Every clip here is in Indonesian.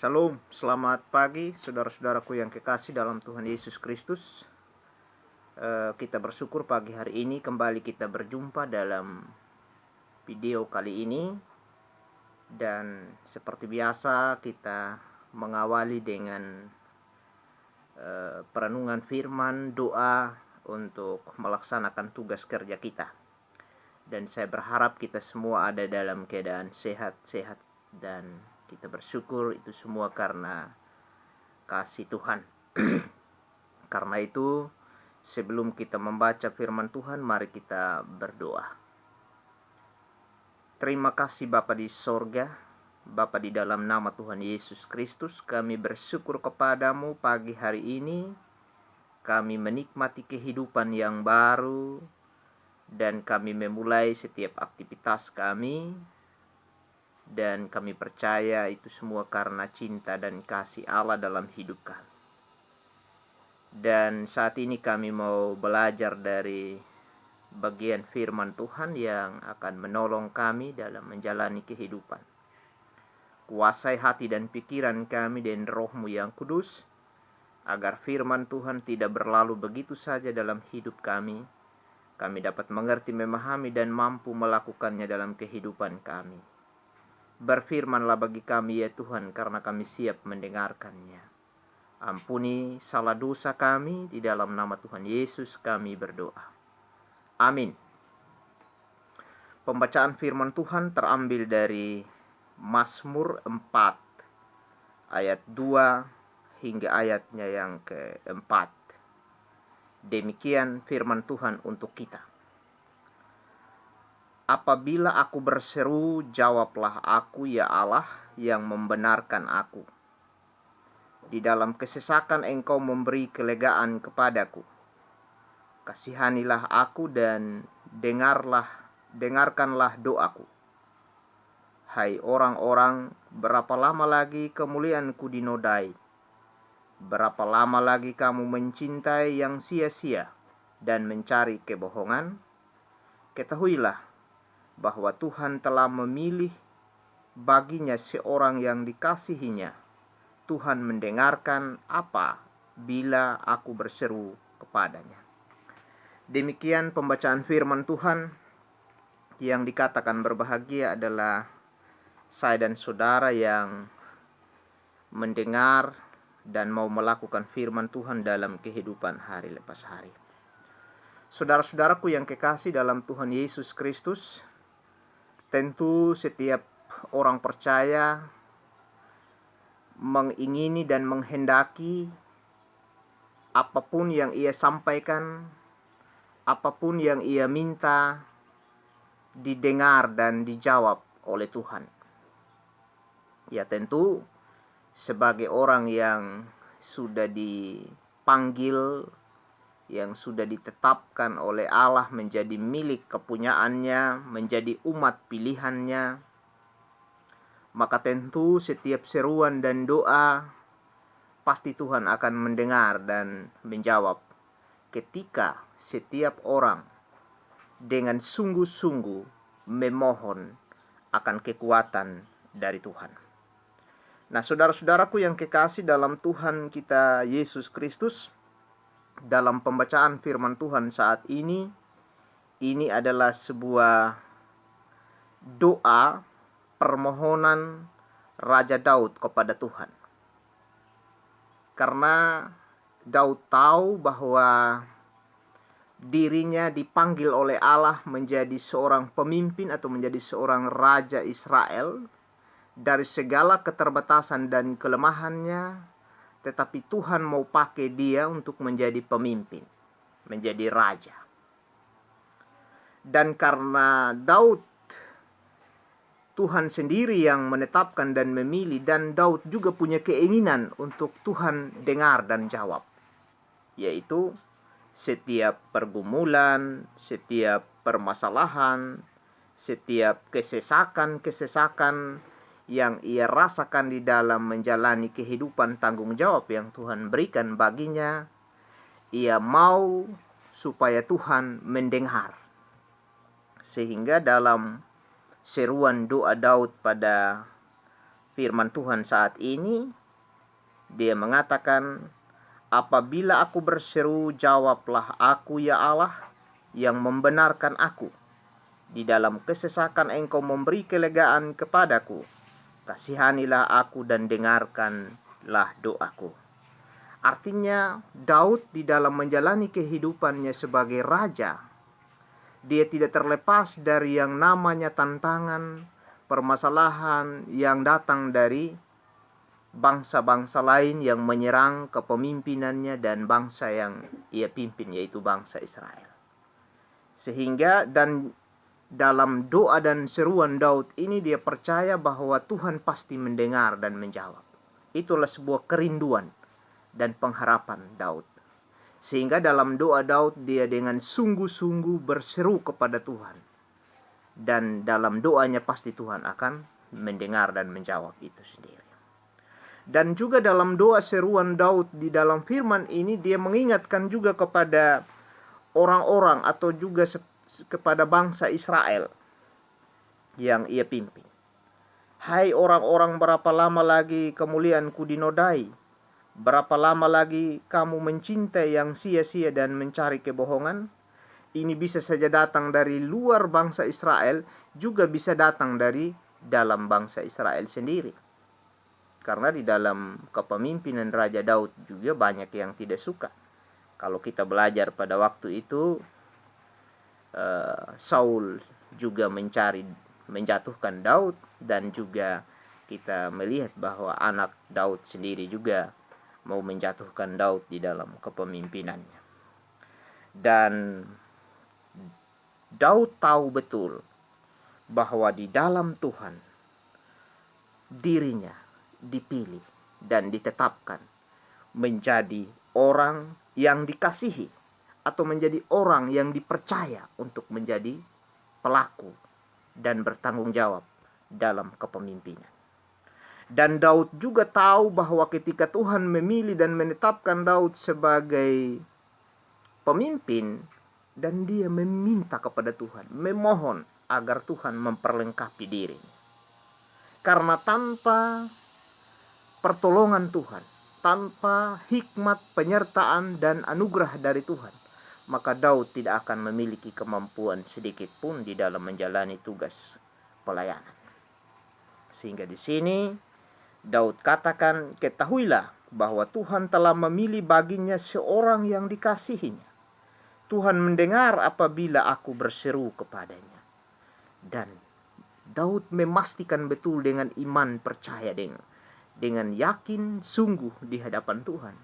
Shalom, selamat pagi saudara-saudaraku yang kekasih dalam Tuhan Yesus Kristus. Kita bersyukur pagi hari ini kembali kita berjumpa dalam video kali ini. Dan seperti biasa kita mengawali dengan perenungan firman, doa untuk melaksanakan tugas kerja kita. Dan saya berharap kita semua ada dalam keadaan sehat-sehat dan kita bersyukur itu semua karena kasih Tuhan. Karena itu, sebelum kita membaca firman Tuhan, mari kita berdoa. Terima kasih Bapa di sorga, Bapa di dalam nama Tuhan Yesus Kristus, kami bersyukur kepadamu pagi hari ini. Kami menikmati kehidupan yang baru dan kami memulai setiap aktivitas kami. Dan kami percaya itu semua karena cinta dan kasih Allah dalam hidup kami. Dan saat ini kami mau belajar dari bagian firman Tuhan yang akan menolong kami dalam menjalani kehidupan. Kuasai hati dan pikiran kami dengan Roh-Mu yang kudus, agar firman Tuhan tidak berlalu begitu saja dalam hidup kami. Kami dapat mengerti, memahami, dan mampu melakukannya dalam kehidupan kami. Berfirmanlah bagi kami ya Tuhan, karena kami siap mendengarkannya. Ampuni salah dosa kami, di dalam nama Tuhan Yesus kami berdoa. Amin. Pembacaan firman Tuhan terambil dari Mazmur 4 ayat 2 hingga ayatnya yang keempat. Demikian firman Tuhan untuk kita. Apabila aku berseru, jawablah aku ya Allah yang membenarkan aku. Di dalam kesesakan Engkau memberi kelegaan kepadaku. Kasihanilah aku dan dengarkanlah doaku. Hai orang-orang, berapa lama lagi kemuliaanku dinodai? Berapa lama lagi kamu mencintai yang sia-sia dan mencari kebohongan? Ketahuilah bahwa Tuhan telah memilih baginya seorang yang dikasihinya. Tuhan mendengarkan apa bila aku berseru kepadanya. Demikian pembacaan firman Tuhan. Yang dikatakan berbahagia adalah saya dan saudara yang mendengar dan mau melakukan firman Tuhan dalam kehidupan hari lepas hari. Saudara-saudaraku yang kekasih dalam Tuhan Yesus Kristus, tentu setiap orang percaya mengingini dan menghendaki apapun yang ia sampaikan, apapun yang ia minta, didengar dan dijawab oleh Tuhan. Ya tentu sebagai orang yang sudah dipanggil, yang sudah ditetapkan oleh Allah menjadi milik kepunyaannya, menjadi umat pilihannya, maka tentu setiap seruan dan doa pasti Tuhan akan mendengar dan menjawab ketika setiap orang dengan sungguh-sungguh memohon akan kekuatan dari Tuhan. Nah, saudara-saudaraku yang kekasih dalam Tuhan kita Yesus Kristus, dalam pembacaan firman Tuhan saat ini adalah sebuah doa permohonan Raja Daud kepada Tuhan. Karena Daud tahu bahwa dirinya dipanggil oleh Allah menjadi seorang pemimpin atau menjadi seorang raja Israel dari segala keterbatasan dan kelemahannya, tetapi Tuhan mau pakai dia untuk menjadi pemimpin, menjadi raja. Dan karena Daud, Tuhan sendiri yang menetapkan dan memilih, dan Daud juga punya keinginan untuk Tuhan dengar dan jawab, yaitu setiap pergumulan, setiap permasalahan, setiap kesesakan yang ia rasakan di dalam menjalani kehidupan tanggung jawab yang Tuhan berikan baginya, ia mau supaya Tuhan mendengar. Sehingga dalam seruan doa Daud pada firman Tuhan saat ini, dia mengatakan, apabila aku berseru, jawablah aku ya Allah yang membenarkan aku. Di dalam kesesakan engkau memberi kelegaan kepadaku. Kasihanilah aku dan dengarkanlah doaku. Artinya Daud di dalam menjalani kehidupannya sebagai raja, dia tidak terlepas dari yang namanya tantangan, permasalahan yang datang dari bangsa-bangsa lain yang menyerang kepemimpinannya dan bangsa yang ia pimpin, yaitu bangsa Israel. Sehingga dan dalam doa dan seruan Daud ini dia percaya bahwa Tuhan pasti mendengar dan menjawab. Itulah sebuah kerinduan dan pengharapan Daud. Sehingga dalam doa Daud dia dengan sungguh-sungguh berseru kepada Tuhan. Dan dalam doanya pasti Tuhan akan mendengar dan menjawab itu sendiri. Dan juga dalam doa seruan Daud di dalam firman ini dia mengingatkan juga kepada orang-orang atau juga kepada bangsa Israel yang ia pimpin. Hai orang-orang, berapa lama lagi kemuliaanku dinodai? Berapa lama lagi kamu mencintai yang sia-sia dan mencari kebohongan? Ini bisa saja datang dari luar bangsa Israel, juga bisa datang dari dalam bangsa Israel sendiri. Karena di dalam kepemimpinan Raja Daud juga banyak yang tidak suka. Kalau kita belajar pada waktu itu, Saul juga menjatuhkan Daud, dan juga kita melihat bahwa anak Daud sendiri juga mau menjatuhkan Daud di dalam kepemimpinannya. Dan Daud tahu betul bahwa di dalam Tuhan dirinya dipilih dan ditetapkan menjadi orang yang dikasihi atau menjadi orang yang dipercaya untuk menjadi pelaku dan bertanggung jawab dalam kepemimpinan. Dan Daud juga tahu bahwa ketika Tuhan memilih dan menetapkan Daud sebagai pemimpin, dan dia meminta kepada Tuhan, memohon agar Tuhan memperlengkapi dirinya. Karena tanpa pertolongan Tuhan, tanpa hikmat, penyertaan, dan anugerah dari Tuhan, maka Daud tidak akan memiliki kemampuan sedikit pun di dalam menjalani tugas pelayanan. Sehingga di sini Daud katakan, ketahuilah bahwa Tuhan telah memilih baginya seorang yang dikasihinya. Tuhan mendengar apabila aku berseru kepadanya. Dan Daud memastikan betul dengan iman percaya dengan yakin sungguh di hadapan Tuhan,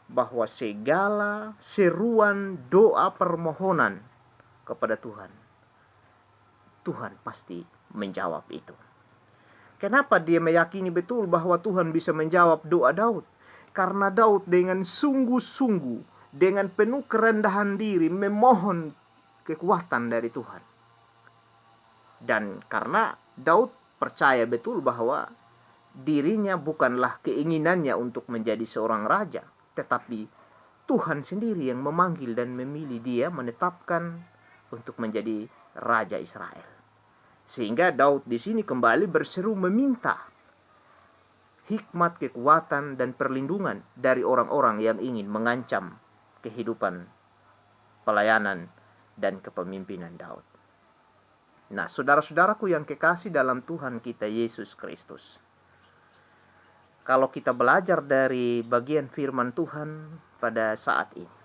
bahwa segala seruan doa permohonan kepada Tuhan, Tuhan pasti menjawab itu. Kenapa dia meyakini betul bahwa Tuhan bisa menjawab doa Daud? Karena Daud dengan sungguh-sungguh, dengan penuh kerendahan diri memohon kekuatan dari Tuhan. Dan karena Daud percaya betul bahwa dirinya bukanlah keinginannya untuk menjadi seorang raja, tetapi Tuhan sendiri yang memanggil dan memilih dia, menetapkan untuk menjadi raja Israel. Sehingga Daud di sini kembali berseru meminta hikmat, kekuatan, dan perlindungan dari orang-orang yang ingin mengancam kehidupan pelayanan dan kepemimpinan Daud. Nah, saudara-saudaraku yang kekasih dalam Tuhan kita Yesus Kristus, kalau kita belajar dari bagian firman Tuhan pada saat ini,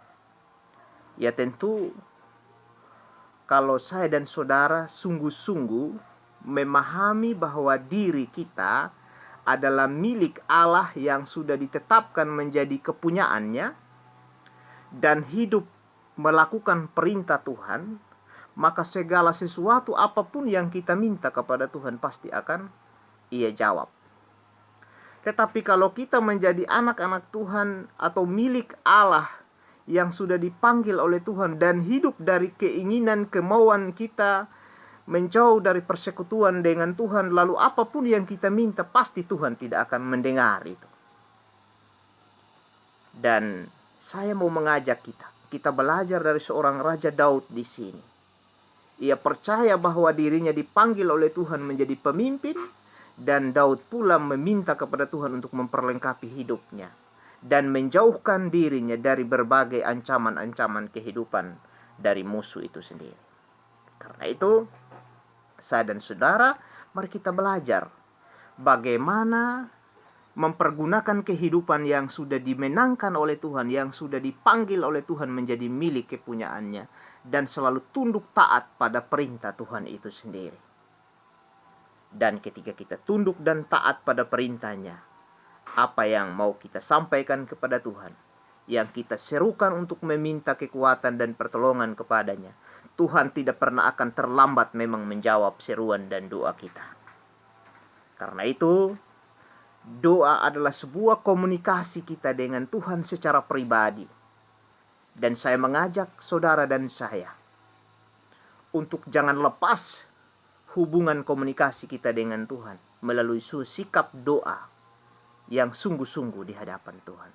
ya tentu kalau saya dan saudara sungguh-sungguh memahami bahwa diri kita adalah milik Allah yang sudah ditetapkan menjadi kepunyaannya, dan hidup melakukan perintah Tuhan, maka segala sesuatu apapun yang kita minta kepada Tuhan pasti akan Ia jawab. Tetapi kalau kita menjadi anak-anak Tuhan atau milik Allah yang sudah dipanggil oleh Tuhan dan hidup dari keinginan kemauan kita menjauh dari persekutuan dengan Tuhan, lalu apapun yang kita minta pasti Tuhan tidak akan mendengar itu. Dan saya mau mengajak kita belajar dari seorang Raja Daud di sini. Ia percaya bahwa dirinya dipanggil oleh Tuhan menjadi pemimpin, Dan Daud pula meminta kepada Tuhan untuk memperlengkapi hidupnya dan menjauhkan dirinya dari berbagai ancaman-ancaman kehidupan dari musuh itu sendiri. Karena itu, saya dan saudara, mari kita belajar bagaimana mempergunakan kehidupan yang sudah dimenangkan oleh Tuhan, yang sudah dipanggil oleh Tuhan menjadi milik kepunyaannya, dan selalu tunduk taat pada perintah Tuhan itu sendiri. Dan ketika kita tunduk dan taat pada perintahnya, apa yang mau kita sampaikan kepada Tuhan, yang kita serukan untuk meminta kekuatan dan pertolongan kepadanya, Tuhan tidak pernah akan terlambat memang menjawab seruan dan doa kita. Karena itu, doa adalah sebuah komunikasi kita dengan Tuhan secara pribadi. Dan saya mengajak saudara dan saya untuk jangan lepas hubungan komunikasi kita dengan Tuhan melalui sikap doa yang sungguh-sungguh di hadapan Tuhan.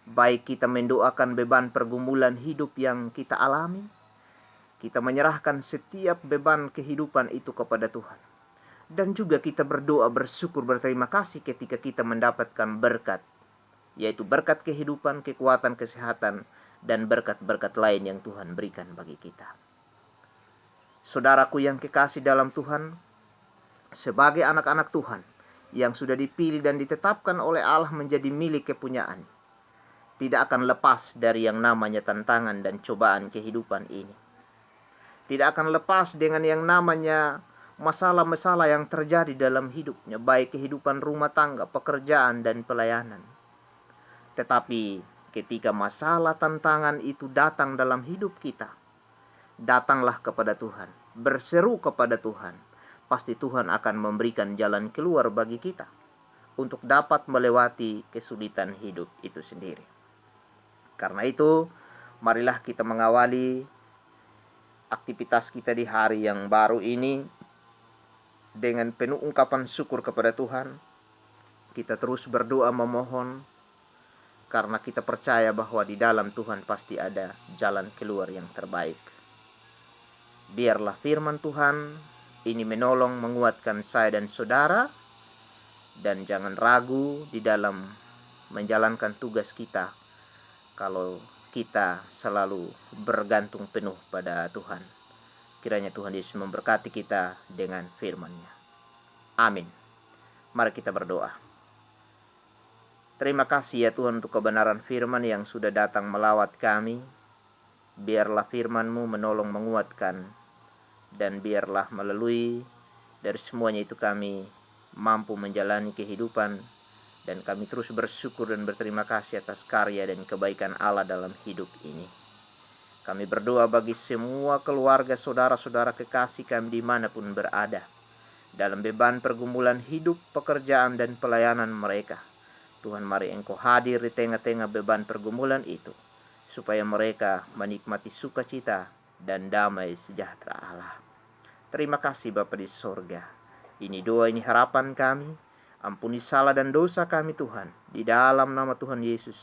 Baik kita mendoakan beban pergumulan hidup yang kita alami, kita menyerahkan setiap beban kehidupan itu kepada Tuhan. Dan juga kita berdoa bersyukur berterima kasih ketika kita mendapatkan berkat, yaitu berkat kehidupan, kekuatan, kesehatan, dan berkat-berkat lain yang Tuhan berikan bagi kita. Saudaraku yang kekasih dalam Tuhan, sebagai anak-anak Tuhan yang sudah dipilih dan ditetapkan oleh Allah menjadi milik kepunyaan, tidak akan lepas dari yang namanya tantangan dan cobaan kehidupan ini. Tidak akan lepas dengan yang namanya masalah-masalah yang terjadi dalam hidupnya, baik kehidupan rumah tangga, pekerjaan, dan pelayanan. Tetapi ketika masalah tantangan itu datang dalam hidup kita, datanglah kepada Tuhan, berseru kepada Tuhan. Pasti Tuhan akan memberikan jalan keluar bagi kita untuk dapat melewati kesulitan hidup itu sendiri. Karena itu, marilah kita mengawali aktivitas kita di hari yang baru ini dengan penuh ungkapan syukur kepada Tuhan. Kita terus berdoa memohon, karena kita percaya bahwa di dalam Tuhan pasti ada jalan keluar yang terbaik. Biarlah firman Tuhan ini menolong menguatkan saya dan saudara, dan jangan ragu di dalam menjalankan tugas kita kalau kita selalu bergantung penuh pada Tuhan. Kiranya Tuhan Yesus memberkati kita dengan firman-Nya. Amin. Mari kita berdoa. Terima kasih ya Tuhan untuk kebenaran firman yang sudah datang melawat kami. Biarlah firman-Mu menolong menguatkan, dan biarlah melalui dari semuanya itu kami mampu menjalani kehidupan, dan kami terus bersyukur dan berterima kasih atas karya dan kebaikan Allah dalam hidup ini. Kami berdoa bagi semua keluarga, saudara-saudara kekasih kami dimanapun berada, dalam beban pergumulan hidup, pekerjaan, dan pelayanan mereka. Tuhan, mari Engkau hadir di tengah-tengah beban pergumulan itu, supaya mereka menikmati sukacita dan damai sejahtera Allah. Terima kasih Bapa di sorga. Ini doa, ini harapan kami. Ampuni salah dan dosa kami Tuhan, di dalam nama Tuhan Yesus,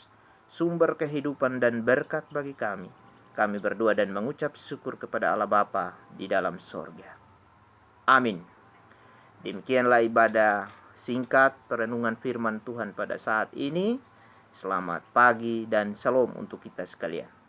sumber kehidupan dan berkat bagi kami. Kami berdoa dan mengucap syukur kepada Allah Bapa di dalam sorga. Amin. Demikianlah ibadah singkat perenungan firman Tuhan pada saat ini. Selamat pagi dan shalom untuk kita sekalian.